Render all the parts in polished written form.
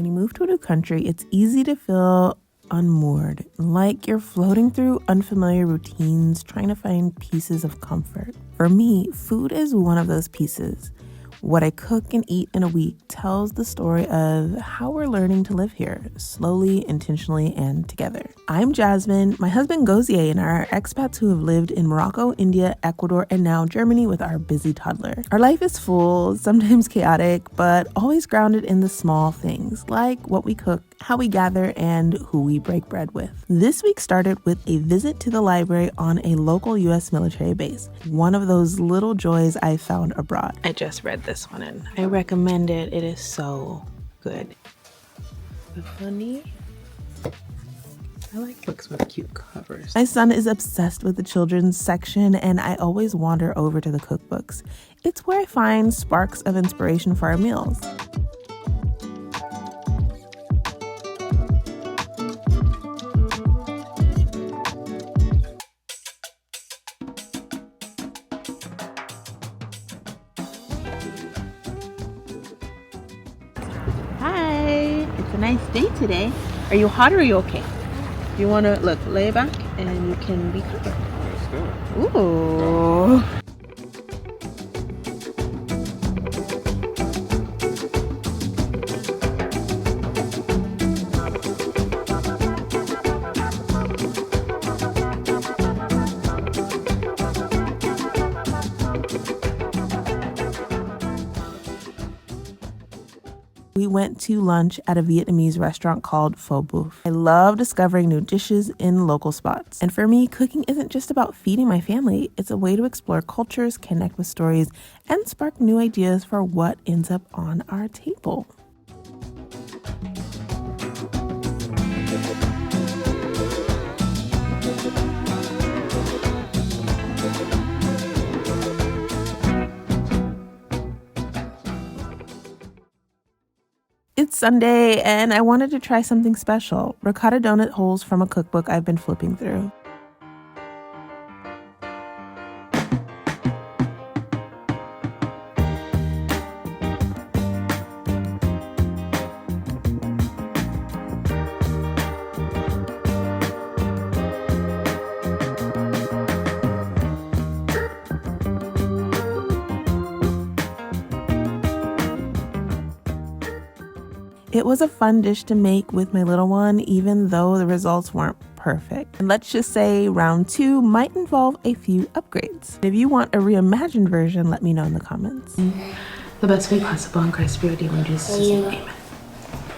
When you move to a new country, it's easy to feel unmoored, like you're floating through unfamiliar routines, trying to find pieces of comfort. For me, food is one of those pieces. What I cook and eat in a week tells the story of how we're learning to live here, slowly, intentionally, and together. I'm Jasmine. My husband Gozier and I are expats who have lived in Morocco, India, Ecuador, and now Germany with our busy toddler. Our life is full, sometimes chaotic, but always grounded in the small things, like what we cook, how we gather, and who we break bread with. This week started with a visit to the library on a local U.S. military base, one of those little joys I found abroad. I just read this one and I recommend it. It is so good. The funny. I like books with cute covers. My son is obsessed with the children's section and I always wander over to the cookbooks. It's where I find sparks of inspiration for our meals. Hi, it's a nice day today. Are you hot or are you okay? You want to lay back and you can be covered. Let's do it. Ooh. We went to lunch at a Vietnamese restaurant called Pho Bouf. I love discovering new dishes in local spots. And for me, cooking isn't just about feeding my family. It's a way to explore cultures, connect with stories, and spark new ideas for what ends up on our table. It's Sunday and I wanted to try something special. Ricotta donut holes from a cookbook I've been flipping through. It was a fun dish to make with my little one, even though the results weren't perfect. And let's just say round 2 might involve a few upgrades. If you want a reimagined version, let me know in the comments. The best way possible in Christ's spirit, in Jesus' name.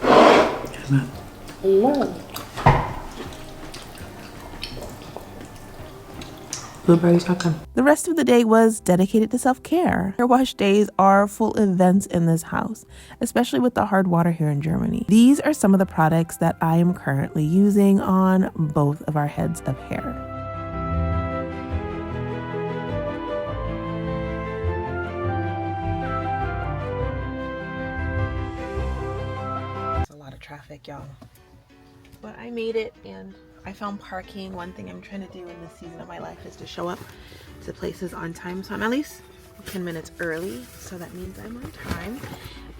Amen. Amen. Blueberries are good. The rest of the day was dedicated to self-care. Hair wash days are full events in this house, especially with the hard water here in Germany. These are some of the products that I am currently using on both of our heads of hair. There's a lot of traffic, y'all. But I made it and I found parking. One thing I'm trying to do in this season of my life is to show up to places on time. So I'm at least 10 minutes early. So that means I'm on time.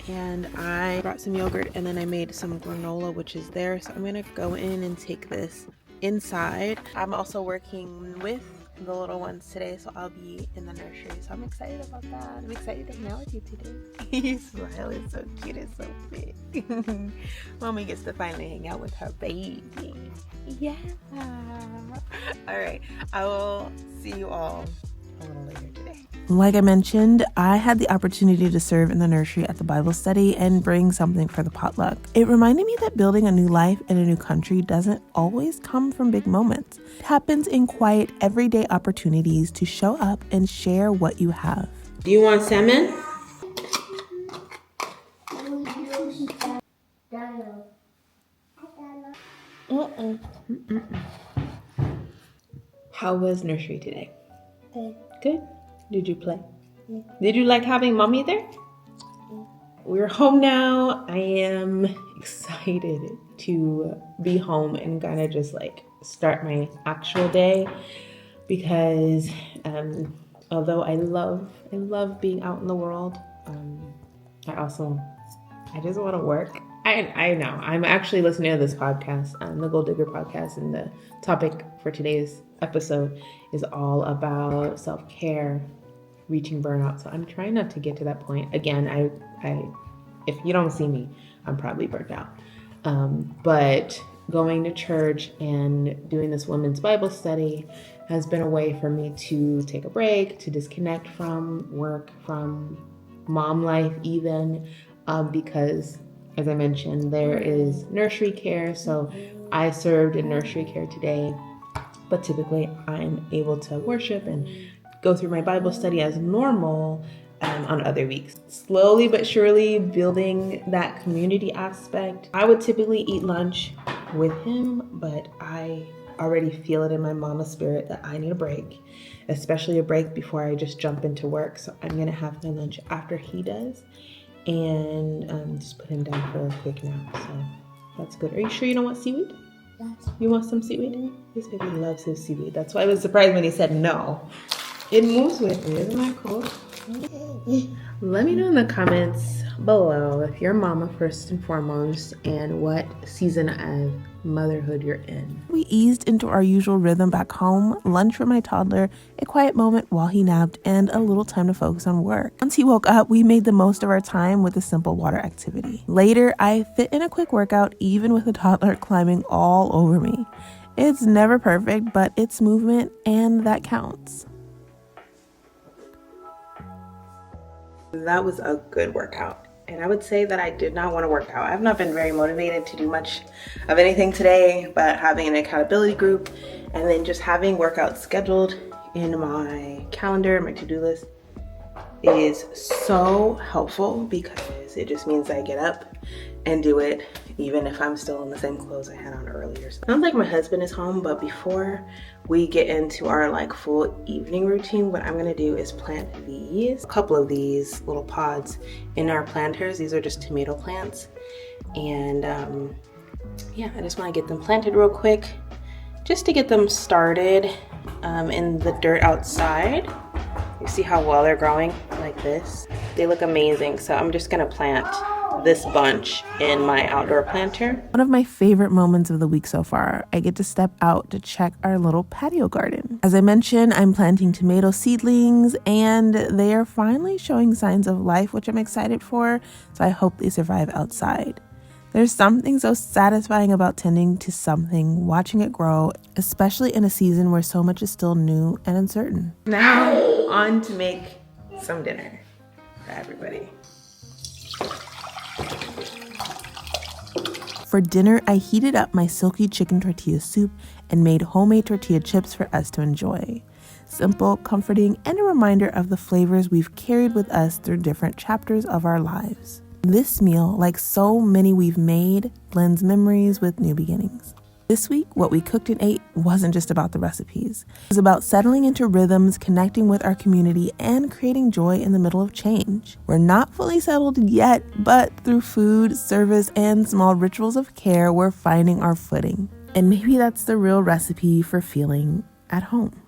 And I brought some yogurt and then I made some granola, which is there. So I'm gonna go in and take this inside. I'm also working with the little ones today, so I'll be in the nursery. So I'm excited about that. I'm excited to hang out with you today. His smile is so cute, it's so big. Mommy gets to finally hang out with her baby. Yeah. All right, I will see you all a little later today. Like I mentioned, I had the opportunity to serve in the nursery at the Bible study and bring something for the potluck. It reminded me that building a new life in a new country doesn't always come from big moments. It happens in quiet, everyday opportunities to show up and share what you have. Do you want salmon? How was nursery today? Good. Good? Did you play? Yeah. Did you like having mommy there? Yeah. We're home now. I am excited to be home and kind of just like start my actual day because although I love being out in the world, I just want to work I know. I'm actually listening to this podcast, the Gold Digger podcast, and the topic for today's episode is all about self-care, reaching burnout. So I'm trying not to get to that point. Again, I if you don't see me, I'm probably burnt out. But going to church and doing this women's Bible study has been a way for me to take a break, to disconnect from work, from mom life even, because as I mentioned, there is nursery care. So I served in nursery care today, but typically I'm able to worship and go through my Bible study as normal on other weeks. Slowly but surely building that community aspect. I would typically eat lunch with him, but I already feel it in my mama spirit that I need a break, especially a break before I just jump into work. So I'm gonna have my lunch after he does and just put him down for a quick nap. So that's good. Are you sure you don't want seaweed? Yes. You want some seaweed? This baby loves his seaweed. That's why I was surprised when he said no. It moves with me. Isn't that cool? Let me know in the comments below if you're a mama first and foremost and what season of motherhood you're in. We eased into our usual rhythm back home, lunch for my toddler, a quiet moment while he napped, and a little time to focus on work. Once he woke up, we made the most of our time with a simple water activity. Later, I fit in a quick workout even with a toddler climbing all over me. It's never perfect, but it's movement and that counts. That was a good workout. And I would say that I did not want to work out. I've not been very motivated to do much of anything today, but having an accountability group and then just having workouts scheduled in my calendar, my to-do list is so helpful because it just means I get up and do it even if I'm still in the same clothes I had on earlier. So I don't think my husband is home, but before we get into our full evening routine, what I'm gonna do is plant a couple of these little pods in our planters. These are just tomato plants. And yeah, I just wanna get them planted real quick just to get them started in the dirt outside. You see how well they're growing like this? They look amazing. So I'm just gonna plant this bunch in my outdoor planter. One of my favorite moments of the week so far, I get to step out to check our little patio garden. As I mentioned, I'm planting tomato seedlings and they are finally showing signs of life, which I'm excited for. So I hope they survive outside. There's something so satisfying about tending to something, watching it grow, especially in a season where so much is still new and uncertain. Now on to make some dinner for everybody. For dinner, I heated up my silky chicken tortilla soup and made homemade tortilla chips for us to enjoy. Simple, comforting, and a reminder of the flavors we've carried with us through different chapters of our lives. This meal, like so many we've made, blends memories with new beginnings. This week, what we cooked and ate wasn't just about the recipes. It was about settling into rhythms, connecting with our community, and creating joy in the middle of change. We're not fully settled yet, but through food, service, and small rituals of care, we're finding our footing. And maybe that's the real recipe for feeling at home.